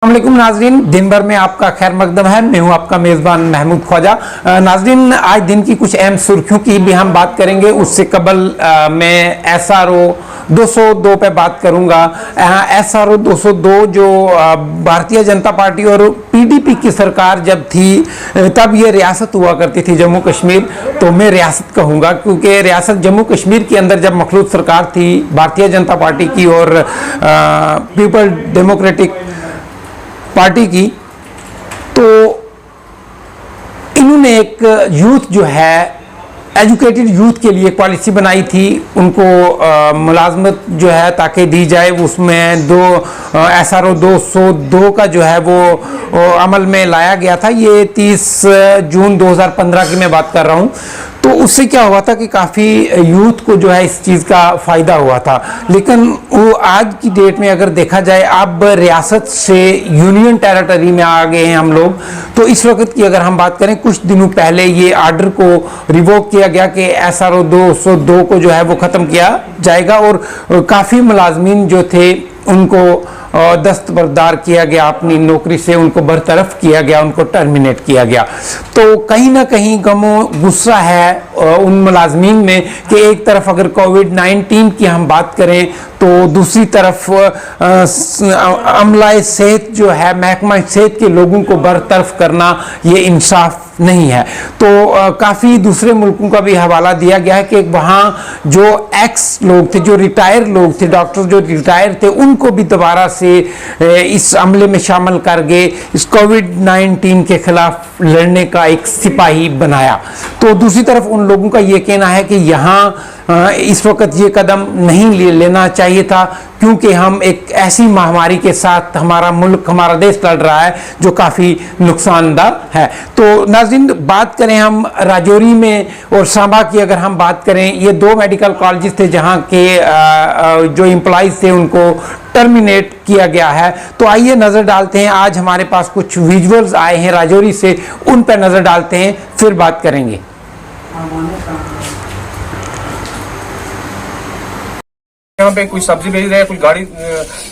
अस्सलामुअलैकुम नाजरीन, दिन भर में आपका खैर मकदम है। मैं हूं आपका मेज़बान महमूद ख्वाजा। नाजरीन, आज दिन की कुछ अहम सुर्खियों की भी हम बात करेंगे। उससे कबल मैं SRO 202 पे बात करूंगा। SRO 202 जो भारतीय जनता पार्टी और PDP की सरकार जब थी तब ये रियासत हुआ करती थी जम्मू कश्मीर, तो मैं रियासत कहूँगा क्योंकि रियासत जम्मू कश्मीर के अंदर जब मखलूत सरकार थी भारतीय जनता पार्टी की और पीपल डेमोक्रेटिक पार्टी की, तो इन्होंने एक यूथ जो है एजुकेटेड यूथ के लिए पॉलिसी बनाई थी। उनको मुलाजमत जो है ताकि दी जाए, उसमें SRO 202 का जो है वो अमल में लाया गया था। ये 30 जून 2015 की मैं बात कर रहा हूँ। तो उससे क्या हुआ था कि काफ़ी यूथ को जो है इस चीज़ का फ़ायदा हुआ था। लेकिन वो आज की डेट में अगर देखा जाए, अब रियासत से यूनियन टेरिटरी में आ गए हैं हम लोग। तो इस वक्त की अगर हम बात करें, कुछ दिनों पहले ये आर्डर को रिवोक किया गया कि SRO 202 को जो है वो ख़त्म किया जाएगा और काफ़ी मुलाजमीन जो थे उनको दस्तबरदार किया गया, अपनी नौकरी से उनको बरतरफ किया गया, उनको टर्मिनेट किया गया। तो कहीं ना कहीं गमो गुस्सा है उन मुलाजमीन में कि एक तरफ अगर कोविड-19 की हम बात करें तो दूसरी तरफ अमला सेहत जो है, महकमा सेहत के लोगों को बरतरफ करना ये इंसाफ नहीं है। तो काफ़ी दूसरे मुल्कों का भी हवाला दिया गया है कि वहाँ जो एक्स लोग थे, जो रिटायर लोग थे, डॉक्टर जो रिटायर थे, उनको भी दोबारा से इस अमले में शामिल कर गए, इस कोविड-19 के खिलाफ लड़ने का एक सिपाही बनाया। तो दूसरी तरफ उन लोगों का ये कहना है कि यहाँ इस वक्त ये कदम नहीं लेना चाहिए था क्योंकि हम एक ऐसी महामारी के साथ, हमारा मुल्क, हमारा देश लड़ रहा है जो काफ़ी नुकसानदार है। तो नाज़रीन, बात करें हम राजौरी में और सांबा की अगर हम बात करें, ये 2 मेडिकल कॉलेजेस थे जहाँ के जो एम्प्लॉइज थे उनको टर्मिनेट किया गया है। तो आइए नज़र डालते हैं, आज हमारे पास कुछ विजुअल्स आए हैं राजौरी से, उन पर नज़र डालते हैं, फिर बात करेंगे। यहाँ पे कोई सब्जी बेच रहे हैं, कोई गाड़ी,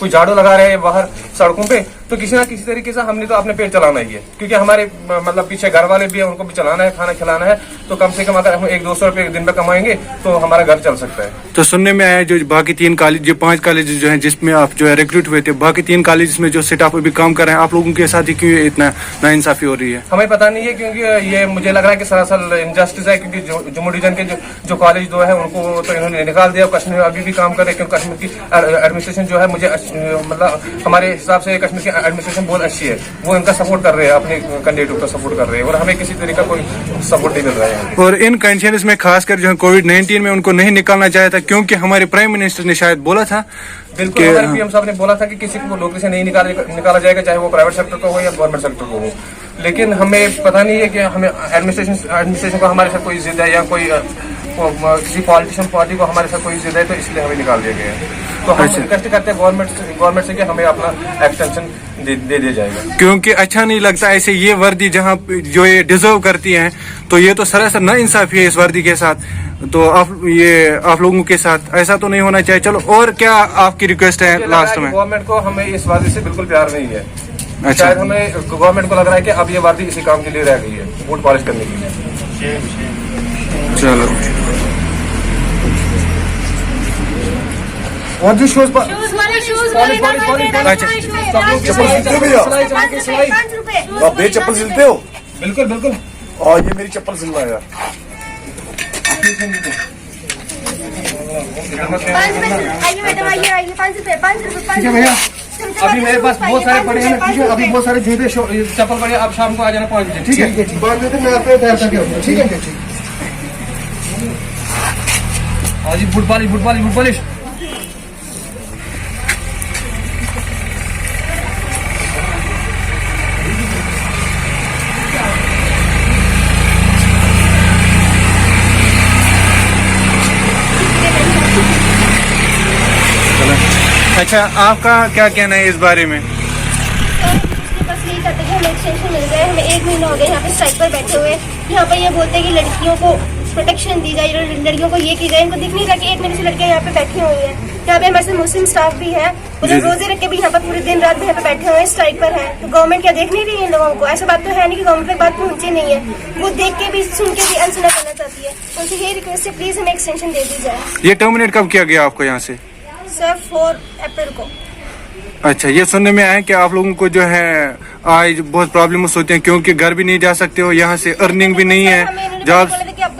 कोई झाड़ू लगा रहे हैं बाहर सड़कों पे, तो किसी ना किसी तरीके से हमने तो अपने पेट चलाना ही है, क्योंकि हमारे मतलब पीछे घर वाले भी है, उनको भी चलाना है, खाना खिलाना है। तो कम से कम अगर हम 100-200 रुपए दिन में कमाएंगे तो हमारा घर चल सकता है। तो सुनने में आया जो बाकी 3 कॉलेज, जो 5 कॉलेज जो हैं जिसमें आप जो है रिक्रूट हुए थे, बाकी 3 कॉलेज में जो स्टाफ अभी काम कर रहे हैं, आप लोगों के साथ ही क्यों इतना नाइंसाफी हो रही है? हमें पता नहीं है, क्योंकि ये मुझे लग रहा है कि सरासर इनजस्टिस है, क्योंकि जम्मू डिवीजन के जो कॉलेज 2 है उनको तो इन्होंने निकाल दिया। कश्मीर अभी भी काम कर रहे हैं, क्योंकि कश्मीर की एडमिनिस्ट्रेशन जो है, मुझे मतलब हमारे हिसाब से कश्मीर की एडमिनिस्ट्रेशन बहुत अच्छी है, वो इनका सपोर्ट कर रहे हैं, अपने कैंडिडेट का सपोर्ट कर रहे हैं, और हमें किसी तरीके का कोई सपोर्ट नहीं मिल रहा है। और इन कंडीशंस में खासकर जो है कोविड-19 में उनको नहीं निकालना चाहा था, क्योंकि हमारे प्राइम मिनिस्टर ने शायद बोला था, बिल्कुल हमारे PM साहब ने बोला था कि किसी को नौकरी से नहीं निकाला जाएगा, चाहे वो प्राइवेट सेक्टर को हो या गवर्नमेंट सेक्टर को हो। लेकिन हमें पता नहीं है कि हमें एडमिनिस्ट्रेशन को हमारे साथ कोई जिद है या कोई किसी पॉलिटिशियन पार्टी को हमारे साथ कोई जिद है, तो इसलिए हमें निकाल दिया गया है। तो हम रिक्वेस्ट करते हैं गवर्नमेंट से कि हमें अपना एक्सटेंशन दे दिया जाएगा, क्योंकि अच्छा नहीं लगता ऐसे ये वर्दी जहाँ जो ये डिजर्व करती है, तो ये तो सरासर ना इंसाफी है इस वर्दी के साथ। तो आप लोगों के साथ ऐसा तो नहीं होना चाहिए। चलो, और क्या आपकी रिक्वेस्ट है लास्ट में? गवर्नमेंट को हमें इस वर्दी से बिल्कुल प्यार नहीं है। अच्छा, शायद हमें गवर्नमेंट को लग रहा है कि अब ये वर्दी इसी काम के लिए रह गई है, बूट पॉलिश करने के लिए। चलो, और जो शूज आप बे चप्पल सिलते हो? बिल्कुल बिल्कुल। और ये मेरी चप्पल सिलवा यार। ठीक है भैया, अभी मेरे पास बहुत सारे पड़े हैं, ठीक है, अभी बहुत सारे जूते चप्पल पड़े हैं, आप शाम को आ जाना 5 बजे, ठीक है? 5 बजे मैं आपको तैयार करके, ठीक है? हाँ जी, बूट पॉलिश। अच्छा, आपका क्या कहना है इस बारे में? बस यही चाहते हैं कि हमें एक्सटेंशन मिल जाए। हमें 1 महीना हो गया यहाँ पे स्ट्राइक पर बैठे हुए। यहाँ पे ये बोलते हैं कि लड़कियों को प्रोटेक्शन दी जाए, लड़कियों को ये की जाए। इनको दिख नहीं रहा कि एक मेरी से लड़कियां यहाँ पे बैठी हुई हैं। यहाँ पे हमारे साथ मुस्लिम स्टाफ भी है, वो लोग रोजे रख के भी यहाँ पर पूरे दिन रात यहाँ पे बैठे हुए हैं, स्ट्राइक पर है। तो गवर्नमेंट क्या देख नहीं रही है इन लोगों को? ऐसा बात तो है नहीं कि गवर्नमेंट तक बात पहुंची नहीं है। वो देख के भी सुन के भी अनसुना करना चाहती है। उनसे यही रिक्वेस्ट है, प्लीज हमें एक्सटेंशन दे दी जाए। ये टर्मिनेट कब किया गया आपको यहाँ से? सर 4 अप्रैल को। अच्छा, ये सुनने में आया है कि आप लोगों को जो है आज बहुत प्रॉब्लम्स होते हैं क्योंकि घर भी नहीं जा सकते हो, यहाँ से अर्निंग भी नहीं है, जॉब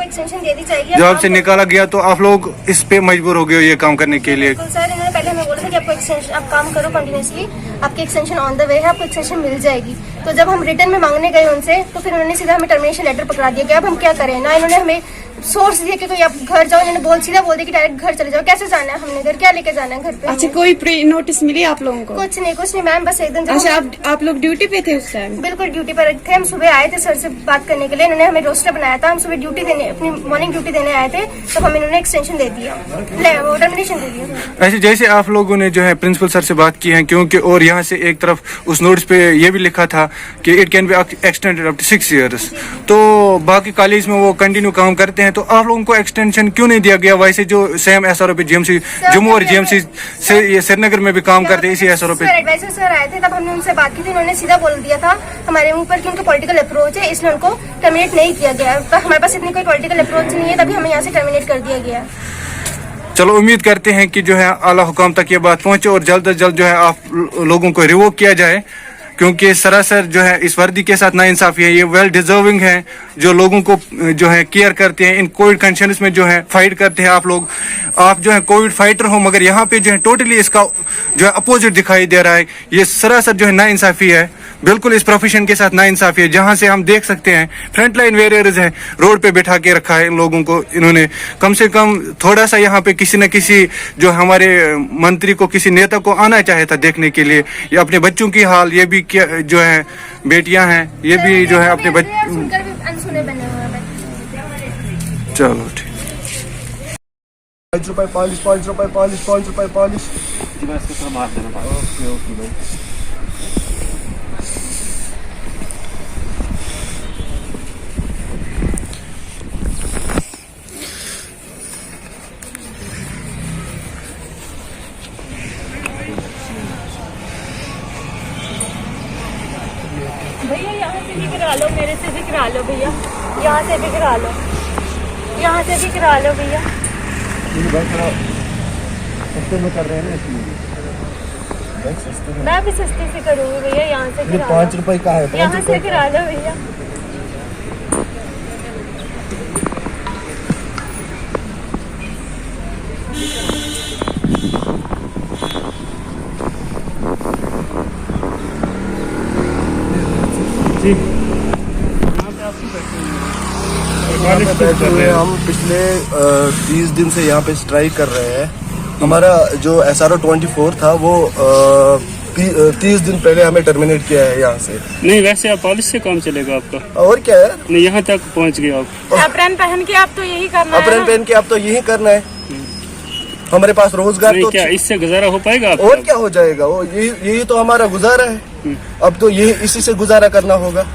एक्सटेंशन दे दी जाएगी। जॉब से निकाला गया तो आप लोग इस पे मजबूर हो गए हो ये काम करने के लिए। बिल्कुल सर, इन्होंने पहले हमें बोला था कि आपको एक्सटेंशन, आप काम करो कंटिन्यूसली, आपकी एक्सटेंशन ऑन द वे है, आपको एक्सटेंशन मिल जाएगी। तो जब हम रिटर्न में मांगने गए उनसे तो फिर उन्होंने सीधा हमें टर्मिनेशन लेटर पकड़ा दिया कि अब हम क्या करें। ना इन्होंने हमें सोर्स दिया कि कोई आप घर जाओ, इन्होंने सीधा बोल दिया कि डायरेक्ट घर चले जाओ। कैसे जाना है हमने घर? क्या लेके जाना है घर पे? अच्छा, कोई प्री नोटिस मिली आप लोगों को? कुछ नहीं मैम, बस एकदम। अच्छा, आप लोग ड्यूटी पे थे उस टाइम? बिल्कुल ड्यूटी पर थे। हम सुबह आए थे सर से बात करने के लिए, इन्होंने हमें रोस्टर बनाया था। हम सुबह ड्यूटी देने, अपनी मॉर्निंग ड्यूटी देने आए थे, तब हमें इन्होंने एक्सटेंशन दे दिया, टर्मिनेशन दे दिया। ऐसे जैसे आप लोगों ने जो है प्रिंसिपल सर से बात की है, क्योंकि और यहाँ से एक तरफ उस नोटिस पे ये भी लिखा था कि it can be extended up to 6 years, तो बाकी कॉलेज में वो कंटिन्यू काम करते हैं, तो आप लोगों को एक्सटेंशन क्यों नहीं दिया गया? वैसे जो सेम SRO पे GMC जम्मू और GMC से ये श्रीनगर में भी काम करते हैं इसी SRO पे। एडवाइजर सर आए थे, तब हमने उनसे बात की थी, उन्होंने सीधा बोल दिया था हमारे ऊपर कि उनका पॉलिटिकल अप्रोच है, इसलिए उनको टर्मिनेट नहीं किया गया। तो हमारे पास इतनी कोई पॉलिटिकल अप्रोच नहीं है, तभी हमें यहाँ से टर्मिनेट कर दिया गया। चलो, उम्मीद करते हैं कि जो है आला हुकाम तक ये बात पहुंचे और जल्द से जल्द जो है आप लोगों को रिवोक किया जाए, क्योंकि सरासर जो है इस वर्दी के साथ नाइंसाफी है। ये वेल डिजर्विंग है, जो लोगों को जो है केयर करते हैं, इन कोविड कंडीशंस में जो है फाइट करते हैं। आप जो है कोविड फाइटर हो, मगर यहाँ पे जो है टोटली इसका जो है अपोजिट दिखाई दे रहा है। ये सरासर जो है नाइंसाफी है, बिल्कुल इस प्रोफेशन के साथ नाइंसाफी है। जहाँ से हम देख सकते हैं फ्रंट लाइन वेरियर्स है, रोड पे बैठा के रखा है इन लोगों को। इन्होंने कम से कम थोड़ा सा यहाँ पे किसी न किसी जो हमारे मंत्री को, किसी नेता को आना चाहे था देखने के लिए। ये अपने बच्चों की हाल, ये भी क्या जो है बेटियां हैं, ये भी जो है अपने चलो ठीक। 5 रुपए पॉलिश, 5 रुपए पॉलिश, 5 रुपए पॉलिश। ओके भाई। भैया यहाँ से भी करा लो, मेरे से भी करा लो भैया, यहाँ से भी करा लो, यहाँ से भी करा लो भैया। सस्ते में कर रहे हैं ना इसलिए। मैं भी सस्ते से करूँगी भैया, यहाँ से करा लो। 5 रुपए का है, यहाँ से करा लो भैया। हम पिछले 30 दिन से यहाँ पे स्ट्राइक कर रहे हैं। हमारा जो SRO 24 था वो 30 दिन पहले हमें टर्मिनेट किया है यहाँ से। नहीं, वैसे आप पॉलिश से काम चलेगा आपका। और क्या है, नहीं यहाँ तक पहुँच गए आप। अप्रैन पहन के आप तो यही करना है। अप्रैन पहन के आप तो यही करना है। हमारे पास रोजगार नहीं, तो क्या इससे गुजारा हो पाएगा आपका? और क्या हो जाएगा, वो यही तो हमारा गुजारा है। अब तो यही इसी से गुजारा करना होगा।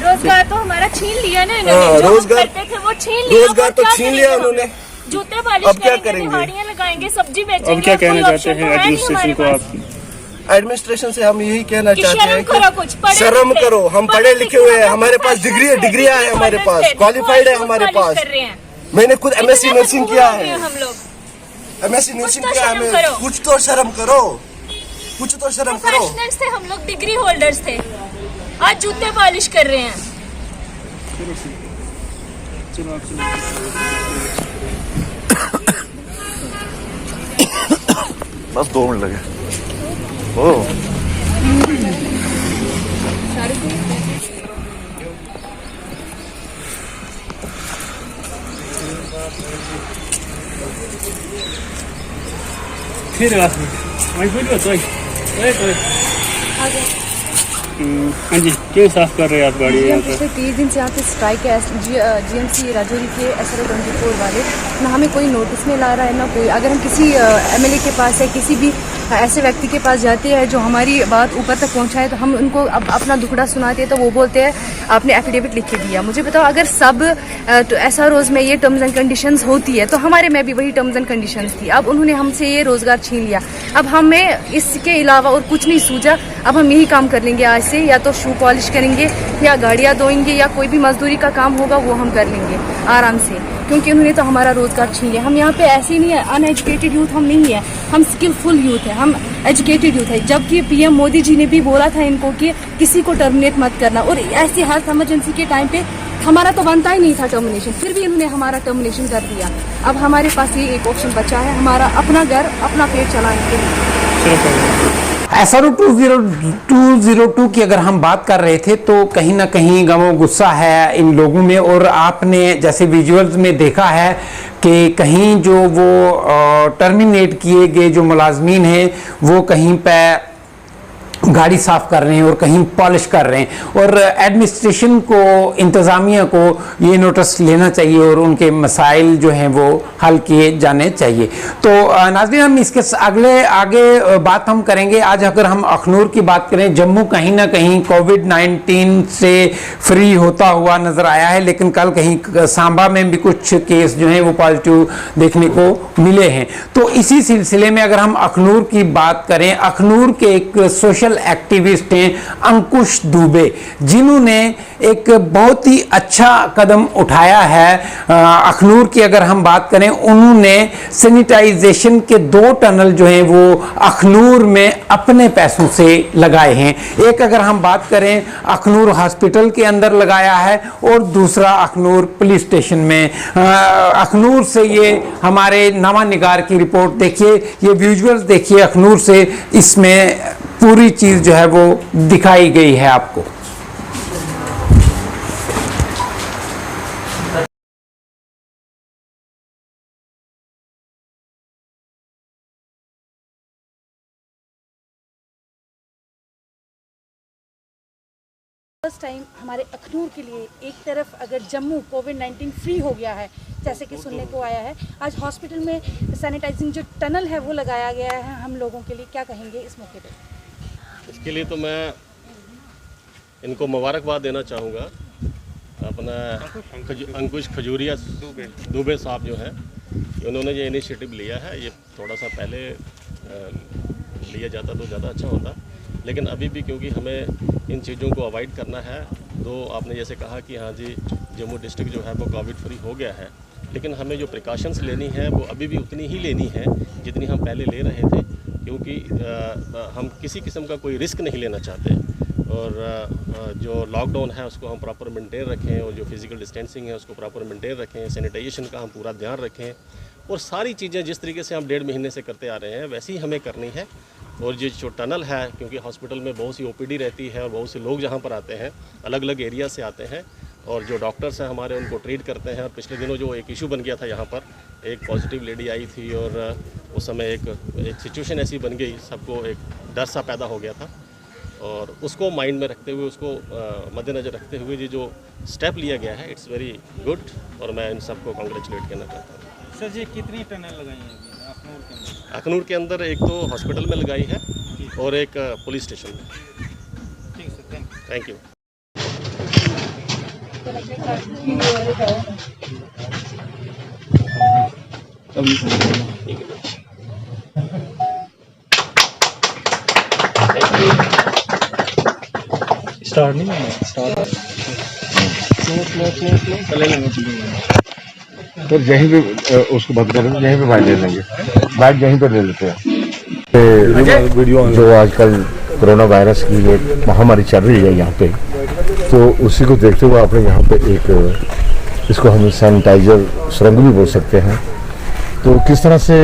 रोजगार तो हमारा छीन लिया ना इन्होंने। हाँ, जो हम रोजगार करते थे वो छीन लिया। रोजगार तो छीन लिया उन्होंने। जूते पॉलिश अब क्या करेंगे, करेंगे? दिहाड़ियाँ लगाएंगे, सब्जी बेचेंगे। अब क्या कोई कहना चाहते option हैं तो है नहीं एडमिनिस्ट्रेशन को हमारे आप? पास। एडमिनिस्ट्रेशन से हम यही कहना कि चाहते हैं शर्म करो कुछ, पढ़े शर्म लिखे- करो। हम पढ़े लिखे हुए हैं, हमारे पास डिग्रियां है, हमारे पास क्वालिफाइड है हमारे पास। मैंने खुद MSc नर्सिंग किया है, हम लोग MSc नर्सिंग तो किया है। शर्म हमें करो। कुछ तो शर्म करो, कुछ तो शर्म करो। प्रोफेशनल्स थे हम लोग, डिग्री होल्डर्स थे, आज जूते पॉलिश कर रहे हैं। बस 2 मिनट लगे। ओ फिर वही बोलियो तो हाँ जी, क्यों साफ कर रहे हैं आप गाड़ी यहाँ पर? पिछले 30 दिन से यहाँ पे स्ट्राइक है GMC राजौरी के SRO 24 वाले। ना हमें कोई नोटिस में ला रहा है, ना कोई। अगर हम किसी MLA के पास है, किसी भी ऐसे व्यक्ति के पास जाते हैं जो हमारी बात ऊपर तक पहुंचाए, तो हम उनको अब अपना दुखड़ा सुनाते हैं तो वो बोलते हैं आपने एफिडेविट लिख के दिया। मुझे बताओ, अगर सब तो ऐसा रोज में ये टर्म्स एंड कंडीशंस होती है तो हमारे में भी वही टर्म्स एंड कंडीशंस थी। अब उन्होंने हमसे ये रोजगार छीन लिया। अब हमें इसके अलावा और कुछ नहीं सूझा। अब हम यही काम कर लेंगे आज से, या तो शू पॉलिश करेंगे या गाड़ियाँ धोएंगे या कोई भी मजदूरी का काम होगा वो हम कर लेंगे आराम से, क्योंकि उन्होंने तो हमारा रोजगार छीन लिया। हम यहाँ पे ऐसे नहीं है, अनएजुकेटेड यूथ हम नहीं है, हम स्किलफुल यूथ है, हम एजुकेटेड यूथ है। जबकि पीएम मोदी जी ने भी बोला था इनको कि किसी को टर्मिनेट मत करना, और ऐसी हेल्थ इमरजेंसी के टाइम पे हमारा तो बनता ही नहीं था टर्मिनेशन, फिर भी इन्होंने हमारा टर्मिनेशन कर दिया। अब हमारे पास ये एक ऑप्शन बचा है, हमारा अपना घर अपना पेट चलाने के लिए। SRO 202 की अगर हम बात कर रहे थे तो कहीं ना कहीं गमो गुस्सा है इन लोगों में, और आपने जैसे विजुअल्स में देखा है कि कहीं जो वो टर्मिनेट किए गए जो मुलाजमीन हैं वो कहीं पे गाड़ी साफ कर रहे हैं और कहीं पॉलिश कर रहे हैं, और एडमिनिस्ट्रेशन को, इंतज़ामिया को ये नोटिस लेना चाहिए और उनके मसाइल जो हैं वो हल किए जाने चाहिए। तो नाज़रीन, हम इसके आगे बात हम करेंगे। आज अगर हम अखनूर की बात करें, जम्मू कहीं ना कहीं कोविड-19 से फ्री होता हुआ नज़र आया है, लेकिन कल कहीं सांबा में भी कुछ केस जो हैं वो पॉजिटिव देखने को मिले हैं। तो इसी सिलसिले में अगर हम अखनूर की बात करें, अखनूर के एक सोशल एक्टिविस्ट हैं अंकुश दुबे, जिन्होंने एक बहुत ही अच्छा कदम उठाया है। अखनूर की अगर हम बात करें, उन्होंने सैनिटाइजेशन के 2 टनल जो हैं वो अखनूर में अपने पैसों से लगाए हैं। एक अगर हम बात करें अखनूर हॉस्पिटल के अंदर लगाया है और दूसरा अखनूर पुलिस स्टेशन में। अखनूर से ये हमारे नवा निगार की रिपोर्ट देखिए, ये विजुअल्स देखिए अखनूर से, इसमें पूरी चीज जो है वो दिखाई गई है आपको। फर्स्ट टाइम हमारे अखनूर के लिए, एक तरफ अगर जम्मू कोविड-19 फ्री हो गया है जैसे कि सुनने को आया है, आज हॉस्पिटल में सैनिटाइजिंग जो टनल है वो लगाया गया है हम लोगों के लिए, क्या कहेंगे इस मौके पे? इसके लिए तो मैं इनको मुबारकबाद देना चाहूँगा। अपना अंकुश खजूरिया दुबे साहब जो हैं, उन्होंने ये इनिशिएटिव लिया है। ये थोड़ा सा पहले लिया जाता तो ज़्यादा अच्छा होता, लेकिन अभी भी क्योंकि हमें इन चीज़ों को अवॉइड करना है, तो आपने जैसे कहा कि हाँ जी जम्मू डिस्ट्रिक्ट जो है वो कोविड फ्री हो गया है, लेकिन हमें जो प्रिकॉशंस लेनी है वो अभी भी उतनी ही लेनी है जितनी हम पहले ले रहे थे, क्योंकि हम किसी किस्म का कोई रिस्क नहीं लेना चाहते। और जो लॉकडाउन है उसको हम प्रॉपर मेंटेन रखें, और जो फिज़िकल डिस्टेंसिंग है उसको प्रॉपर मेंटेन रखें, सैनिटाइजेशन का हम पूरा ध्यान रखें, और सारी चीज़ें जिस तरीके से हम 1.5 महीने से करते आ रहे हैं वैसे ही हमें करनी है। और ये जो टनल है, क्योंकि हॉस्पिटल में बहुत सी OPD रहती है और बहुत से लोग जहाँ पर आते हैं अलग अलग एरिया से आते हैं, और जो डॉक्टर्स हैं हमारे उनको ट्रीट करते हैं। और पिछले दिनों जो एक इशू बन गया था, यहाँ पर एक पॉजिटिव लेडी आई थी और उस समय एक सिचुएशन ऐसी बन गई, सबको एक डर सा पैदा हो गया था, और उसको माइंड में रखते हुए, उसको मद्देनज़र रखते हुए ये जो स्टेप लिया गया है, इट्स वेरी गुड, और मैं इन सबको कॉन्ग्रेचुलेट करना चाहता हूँ। सर जी, कितनी टनल लगाई हैं अखनूर के अंदर? अखनूर के अंदर एक तो हॉस्पिटल में लगाई है और एक पुलिस स्टेशन में। ठीक सर, थैंक यू। स्टार्ट नहीं है, स्टार्ट तो यहीं पे उसको बंद करें, यहीं पे बाइट ले लेंगे, बाइट यहीं पे ले लेते हैं। वीडियो जो आजकल कोरोना वायरस की एक महामारी चल रही है यहाँ पे, तो उसी को देखते हुए आपने यहाँ पे एक, इसको हम सैनिटाइजर सुरंग भी बोल सकते हैं, तो किस तरह से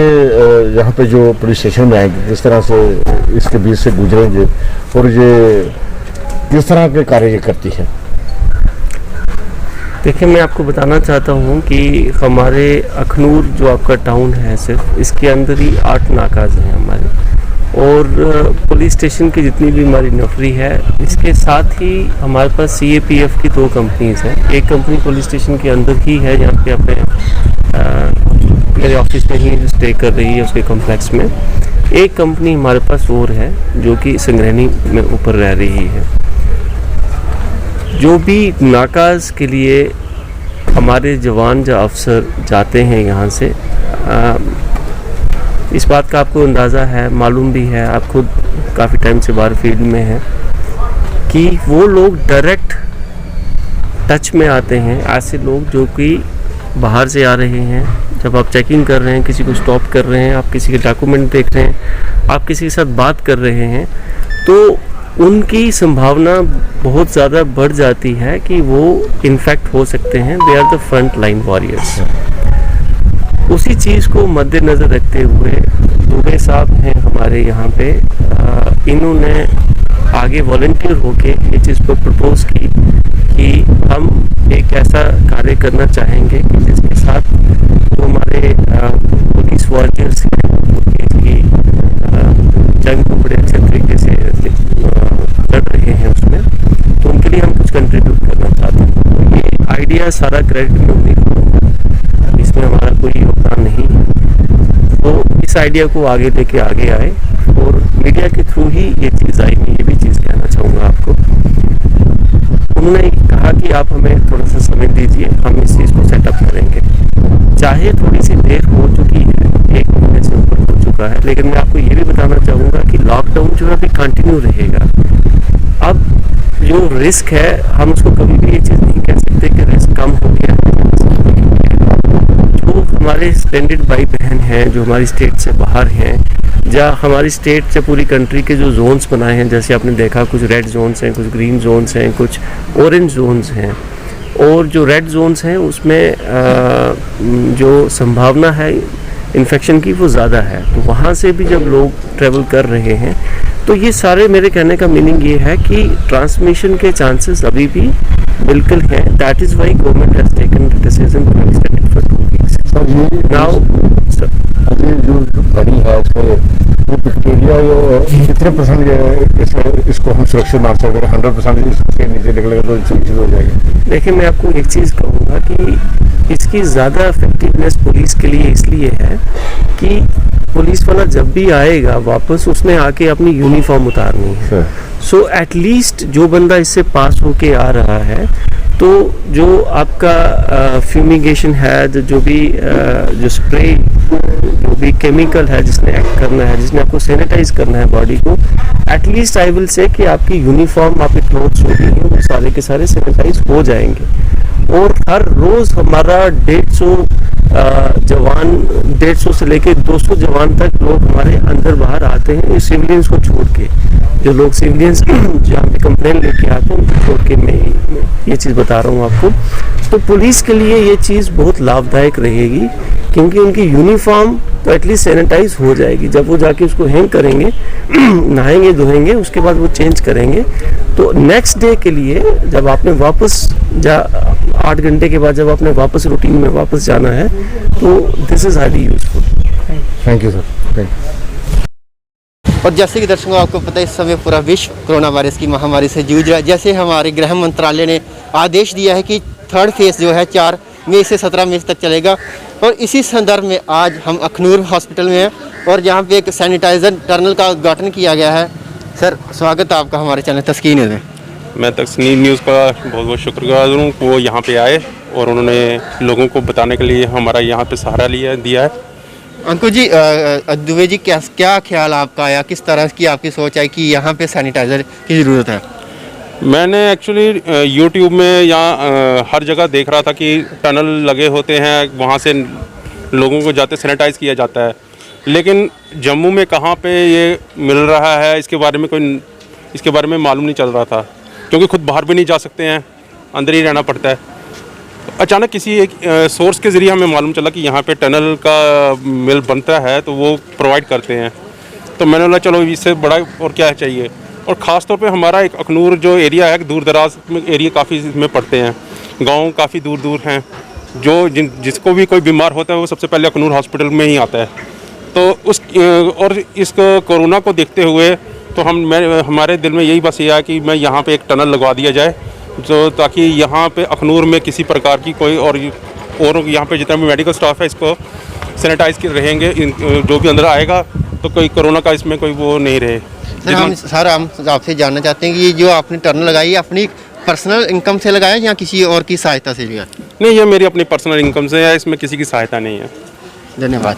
यहाँ पे जो पुलिस स्टेशन में आएंगे, किस तरह से इसके बीच से गुजरेंगे, और ये किस तरह के कार्य ये करती है? देखिए, मैं आपको बताना चाहता हूँ कि हमारे अखनूर जो आपका टाउन है, सिर्फ इसके अंदर ही 8 नाकाज़ हैं हमारे, और पुलिस स्टेशन की जितनी भी हमारी नफरी है, इसके साथ ही हमारे पास CAPF की 2 कंपनीज हैं। एक कंपनी पुलिस स्टेशन के अंदर ही है, जहाँ पे अपने मेरे ऑफिस में ही स्टे कर रही है उसके कॉम्प्लेक्स में। एक कंपनी हमारे पास और है जो कि संग्रहणी में ऊपर रह रही है। जो भी नाकाज के लिए हमारे जवान या अफसर जाते हैं यहाँ से, इस बात का आपको अंदाज़ा है, मालूम भी है, आप खुद काफ़ी टाइम से बाहर फील्ड में हैं, कि वो लोग डायरेक्ट टच में आते हैं ऐसे लोग जो कि बाहर से आ रहे हैं। जब आप चेकिंग कर रहे हैं, किसी को स्टॉप कर रहे हैं, आप किसी के डॉक्यूमेंट देख रहे हैं, आप किसी के साथ बात कर रहे हैं, तो उनकी संभावना बहुत ज़्यादा बढ़ जाती है कि वो इन्फेक्ट हो सकते हैं। They are the front line warriors. उसी चीज़ को मद्देनज़र रखते हुए दुबे साहब हैं हमारे यहाँ पे, इन्होंने आगे वॉलंटियर होके ये चीज़ को प्रपोज की कि हम एक ऐसा कार्य करना चाहेंगे कि जिसके साथ जो हमारे पुलिस वॉरियर्स हैं उनकी जंग को बड़े अच्छे तरीके से लड़ रहे हैं उसमें, तो उनके लिए हम कुछ कंट्रीब्यूट करना चाहते हैं। तो ये आइडिया सारा क्रेडिट में उन्हीं को, इसमें हमारा कोई योगदान नहीं है। तो इस आइडिया को आगे लेके आगे आए और मीडिया के थ्रू ही ये चीज़ आई। मैं ये भी चीज़ कहना चाहूँगा आपको, उन्होंने कहा कि आप हमें थोड़ा सा समय दीजिए, हम इस चीज़ को सेटअप करेंगे। चाहे थोड़ी सी देर हो चुकी है, 1 महीने से ऊपर हो चुका है, लेकिन मैं आपको ये भी बताना चाहूँगा कि लॉकडाउन जो है अभी कंटिन्यू रहेगा। अब जो रिस्क है, हम उसको कभी भी ये चीज़ नहीं कह सकते कि रिस्क कम हो गया है। जो हमारे स्टैंडर्ड भाई बहन हैं जो हमारी स्टेट से बाहर हैं, या हमारी स्टेट से पूरी कंट्री के जो जोन्स बनाए हैं, जैसे आपने देखा कुछ रेड जोन्स हैं, कुछ ग्रीन जोन्स हैं, कुछ ऑरेंज जोन्स हैं, और जो रेड जोन्स हैं उसमें जो संभावना है इन्फेक्शन की वो ज़्यादा है। तो वहाँ से भी जब लोग ट्रैवल कर रहे हैं, तो ये सारे मेरे कहने का मीनिंग ये है कि ट्रांसमिशन के चांसेस अभी भी बिल्कुल हैं। That is why government has taken the decision to extend it for 2 weeks. Now जो बनी है उसमें बैक्टीरिया कितने % इसको हम सुरक्षित मान सकते हैं? 100% इसके नीचे निकलेगा तो सुरक्षित हो जाएगा। देखिए, मैं आपको एक चीज़ कहूँगा कि इसकी ज़्यादा इफेक्टिवनेस पुलिस के लिए इसलिए है कि पुलिस वाला जब भी आएगा वापस, उसने आके अपनी यूनिफॉर्म उतारनी है। सो एटलीस्ट जो बंदा इससे पास होके आ रहा है, तो जो आपका फ्यूमिगेशन है, जो भी जो स्प्रे, जो भी केमिकल है जिसने एक्ट करना है, जिसने आपको सैनिटाइज करना है बॉडी को, एटलीस्ट आई विल से कि आपकी यूनिफॉर्म, आपके क्लोथ्स जो भी हैं वो सारे के सारे सैनिटाइज हो जाएंगे। और हर रोज़ हमारा 150 जवान, 150 से लेके 200 जवान तक लोग हमारे अंदर बाहर आते हैं, सिविलियंस को छोड़ के। जो लोग सिविलियंस जहाँ पे कंप्लेन लेके आते हैं उनको छोड़ के मैं ये चीज़ बता रहा हूँ आपको। तो पुलिस के लिए ये चीज़ बहुत लाभदायक रहेगी, क्योंकि उनकी यूनिफॉर्म तो एटलीस्ट सैनिटाइज हो जाएगी। जब वो जाके उसको हैंग करेंगे, नहाएंगे धोएंगे, उसके बाद वो चेंज करेंगे, तो नेक्स्ट डे के लिए जब आपने वापस 8 घंटे के बाद जब आपने वापस रूटीन में वापस जाना है, तो this is highly useful. Thank you sir, thank you. और जैसे कि दर्शकों आपको पता है, इस समय पूरा विश्व कोरोना वायरस की महामारी से जूझ रहा है। जैसे हमारे गृह मंत्रालय ने आदेश दिया है कि 3rd फेज जो है 4 मई से 17 मई तक चलेगा, और इसी संदर्भ में आज हम अखनूर हॉस्पिटल में हैं और यहाँ पे एक सैनिटाइजर टनल का उद्घाटन किया गया है। सर, स्वागत है आपका हमारे चैनल तस्कीन न्यूज़ में। मैं तस्कीन न्यूज़ का बहुत बहुत शुक्रगुजार हूँ, वो यहाँ पे आए और उन्होंने लोगों को बताने के लिए हमारा यहाँ पे सहारा दिया है। अंकुर जी, दुबे जी, क्या ख्याल आपका आया, किस तरह की आपकी सोच है कि यहाँ पे सैनिटाइज़र की ज़रूरत है? मैंने एक्चुअली यूट्यूब में यहाँ हर जगह देख रहा था कि टनल लगे होते हैं, वहाँ से लोगों को जाते सैनिटाइज़ किया जाता है, लेकिन जम्मू में कहाँ पे ये मिल रहा है इसके बारे में मालूम नहीं चल रहा था, क्योंकि खुद बाहर भी नहीं जा सकते हैं, अंदर ही रहना पड़ता है। अचानक किसी एक सोर्स के ज़रिए हमें मालूम चला कि यहाँ पे टनल का मिल बनता है, तो वो प्रोवाइड करते हैं। तो मैंने बोला चलो इससे बड़ा और क्या चाहिए। और ख़ास तौर पे हमारा एक अखनूर जो एरिया है, दूर दराज एरिया काफ़ी में पड़ते हैं, गांव काफ़ी दूर दूर हैं, जो जिसको भी कोई बीमार होता है वो सबसे पहले अखनूर हॉस्पिटल में ही आता है। तो और इस कोरोना को देखते हुए तो हमारे दिल में यही बस ये है कि मैं यहाँ पे एक टनल लगवा दिया जाए, जो ताकि यहाँ पे अखनूर में किसी प्रकार की कोई और यहाँ पे जितना भी मेडिकल स्टाफ है इसको सैनिटाइज रहेंगे, जो भी अंदर आएगा तो कोई कोरोना का इसमें कोई वो नहीं रहे। सर हम आपसे जानना चाहते हैं कि ये जो आपने टर्न लगाई है अपनी पर्सनल इनकम से लगाया या किसी और की सहायता से लिया? नहीं, ये मेरी अपनी पर्सनल इनकम से है, इसमें किसी की सहायता नहीं है। धन्यवाद।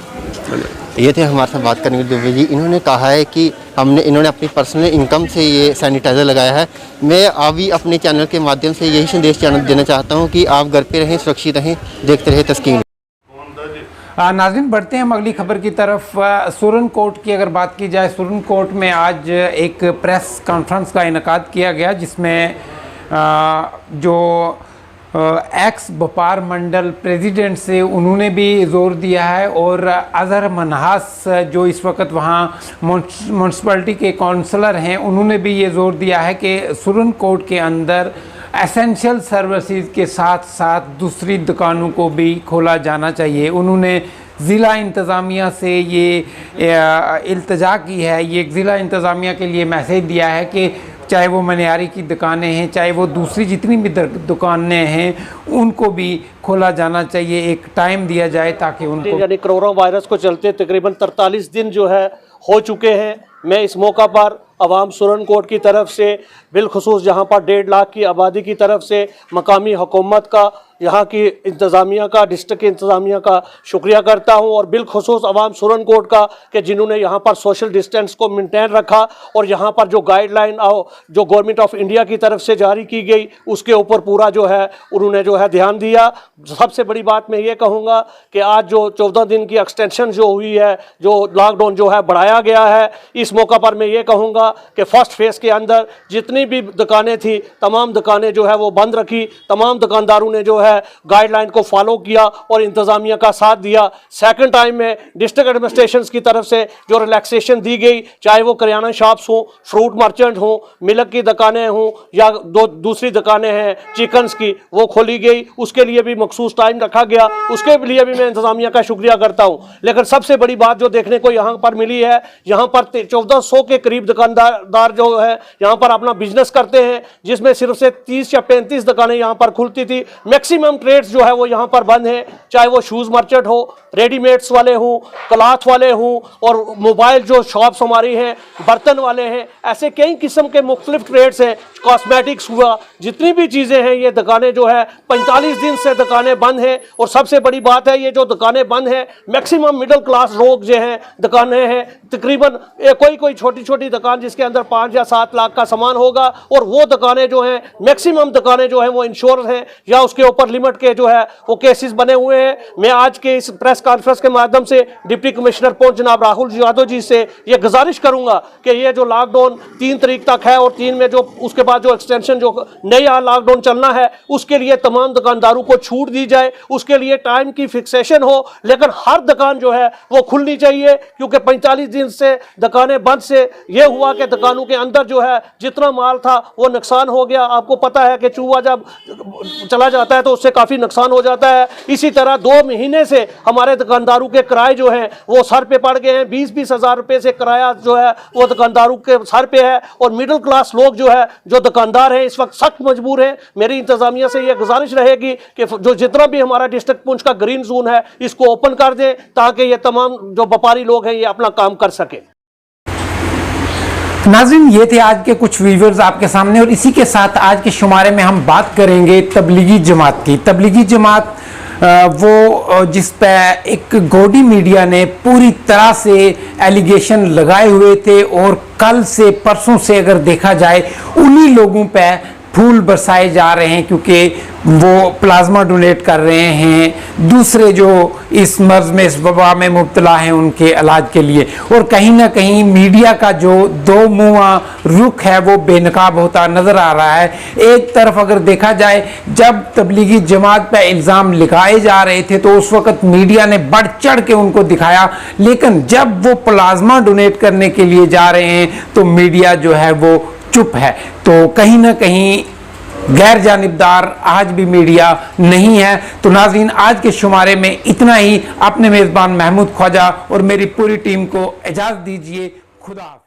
ये थे हमारे साथ बात करने के दुबे जी। इन्होंने कहा है कि इन्होंने अपनी पर्सनल इनकम से ये सैनिटाइज़र लगाया है। मैं अभी अपने चैनल के माध्यम से यही संदेश देना चाहता हूँ कि आप घर पे रहें, सुरक्षित रहें, देखते रहें तस्कीन। नाज़रीन, बढ़ते हैं हम अगली खबर की तरफ। सुरन कोर्ट की अगर बात की जाए, सुरन कोर्ट में आज एक प्रेस कॉन्फ्रेंस का इनेकाद किया गया, जिसमें जो एक्स व्यापार मंडल प्रेसिडेंट से उन्होंने भी ज़ोर दिया है, और अज़हर मनहास जो इस वक्त वहाँ म्यूनसिपलिटी के काउंसलर हैं, उन्होंने भी ये ज़ोर दिया है कि सुरन कोर्ट के अंदर एसेंशियल सर्विसेज के साथ साथ दूसरी दुकानों को भी खोला जाना चाहिए। उन्होंने ज़िला इंतज़ामिया से ये इल्तजा की है, ये ज़िला इंतज़ामिया के लिए मैसेज दिया है कि चाहे वो मनियारी की दुकानें हैं, चाहे वो दूसरी जितनी भी दुकानें हैं, उनको भी खोला जाना चाहिए, एक टाइम दिया जाए ताकि उनको, यानी कोरोना वायरस को चलते तकरीबन 43 दिन जो है हो चुके हैं। मैं इस मौका पर अवाम सुरन कोट की तरफ से बिलखुसूस जहाँ पर 1.5 लाख की आबादी की तरफ से मकामी हुकूमत का, यहाँ की इंतज़ामिया का, डिस्ट्रिक्ट की इंतज़ामिया का शुक्रिया करता हूँ, और बिलखुसूस अवाम सुरन कोट का कि जिन्होंने यहाँ पर सोशल डिस्टेंस को मेंटेन रखा और यहाँ पर जो गाइडलाइन जो गवर्नमेंट ऑफ इंडिया की तरफ से जारी की गई उसके ऊपर पूरा जो है उन्होंने जो है ध्यान दिया। सबसे बड़ी बात मैं ये कहूँगा कि आज जो 14 दिन की एक्सटेंशन जो हुई है, जो लॉकडाउन जो है बढ़ाया गया है, इस मौका पर मैं ये कहूँगा कि फर्स्ट फेज़ के अंदर जितनी भी दुकानें थी तमाम दुकानें जो है वो बंद रखी, तमाम दुकानदारों ने जो है गाइडलाइन को फॉलो किया और इंतज़ामिया का साथ दिया। सेकंड टाइम में डिस्ट्रिक्ट एडमिनिस्ट्रेशन की तरफ से जो रिलैक्सेशन दी गई, चाहे वो करियाना शॉप्स हों, फ्रूट मर्चेंट हों, मिल्क की दुकानें हों या दूसरी दुकानें हैं चिकन्स की, वो खोली गई, उसके लिए भी मखसूस टाइम रखा गया, उसके लिए भी मैं इंतज़ामिया का शुक्रिया करता हूँ। लेकिन सबसे बड़ी बात जो देखने को यहाँ पर मिली है, यहाँ पर 1400 के करीब दुकानदार जो है यहाँ पर अपना बिजनेस करते हैं, जिसमें सिर्फ से 30 या 35 दुकानें यहाँ पर खुलती थी। मैक्सिमम ट्रेड्स जो है वो यहाँ पर बंद हैं, चाहे वो शूज़ मर्चेंट हो, रेडीमेड्स वाले हों, क्लॉथ वाले हों, और मोबाइल जो शॉप्स हमारी हैं, बर्तन वाले हैं, ऐसे कई किस्म के मुख्तलिफ ट्रेड्स हैं, कॉस्मेटिक्स हुआ, जितनी भी चीज़ें हैं, ये दुकानें जो है 45 दिन से दुकानें बंद हैं। और सबसे बड़ी बात है, ये जो दुकानें बंद हैं, मैक्सिमम मिडिल क्लास लोग जो हैं दुकानें हैं, तकरीबन कोई छोटी छोटी दुकान जिसके अंदर 5 या 7 लाख का सामान होगा, और वो दुकानें जो हैं, मैक्सिमम दुकानें जो हैं वो इंश्योर हैं या उसके ऊपर लिमिट के जो है वो केसेस बने हुए हैं। मैं आज के इस प्रेस कॉन्फ्रेंस के माध्यम से डिप्टी कमिश्नर पुंछ जनाब राहुल यादव जी से ये गुजारिश करूंगा कि ये जो लॉकडाउन 3 तारीख तक है और 3 में जो उसके बाद जो एक्सटेंशन जो नया लॉकडाउन चलना है, उसके लिए तमाम दुकानदारों को छूट दी जाए, उसके लिए टाइम की फिक्सेशन हो, लेकिन हर दुकान जो है वो खुलनी चाहिए, क्योंकि 45 दिन से दुकानें बंद से ये हुआ कि दुकानों के अंदर जो है जितना माल था वो नुकसान हो गया। आपको पता है कि चूहा जब चला जाता है तो उससे काफ़ी नुकसान हो जाता है। इसी तरह 2 महीने से हमारे दुकानदारों के किराए जो हैं वो सर पे पड़ गए हैं। 20-20 हज़ार रुपये से किराया जो है वो दुकानदारों के सर पे है, और मिडिल क्लास लोग जो है, जो दुकानदार हैं, इस वक्त सख्त मजबूर हैं। मेरी इंतज़ामिया से ये गुजारिश रहेगी कि जो जितना भी हमारा डिस्ट्रिक्ट पुंछ का ग्रीन जोन है इसको ओपन कर दें, ताकि ये तमाम जो व्यापारी लोग हैं ये अपना काम कर सकें। नाज़रीन, ये थे आज के कुछ व्यूअर्स आपके सामने, और इसी के साथ आज के शुमारे में हम बात करेंगे तबलीगी जमात की। तबलीगी जमात वो जिस पे एक गौडी मीडिया ने पूरी तरह से एलिगेशन लगाए हुए थे, और कल से परसों से अगर देखा जाए उन्हीं लोगों पे फूल बरसाए जा रहे हैं, क्योंकि वो प्लाज्मा डोनेट कर रहे हैं दूसरे जो इस मर्ज में, इस वबा में मुब्तला हैं, उनके इलाज के लिए। और कहीं ना कहीं मीडिया का जो दो मुँहा रुख है वो बेनकाब होता नज़र आ रहा है। एक तरफ अगर देखा जाए, जब तबलीगी जमात पर इल्ज़ाम लगाए जा रहे थे तो उस वक्त मीडिया ने बढ़ चढ़ के उनको दिखाया, लेकिन जब वो प्लाज्मा डोनेट करने के लिए जा रहे हैं तो मीडिया जो है वो चुप है। तो कहीं ना कहीं गैर जानिबदार आज भी मीडिया नहीं है। तो नाज़रीन, आज के शुमारे में इतना ही। अपने मेज़बान महमूद ख्वाजा और मेरी पूरी टीम को इजाज़त दीजिए। खुदा हाफ़िज़।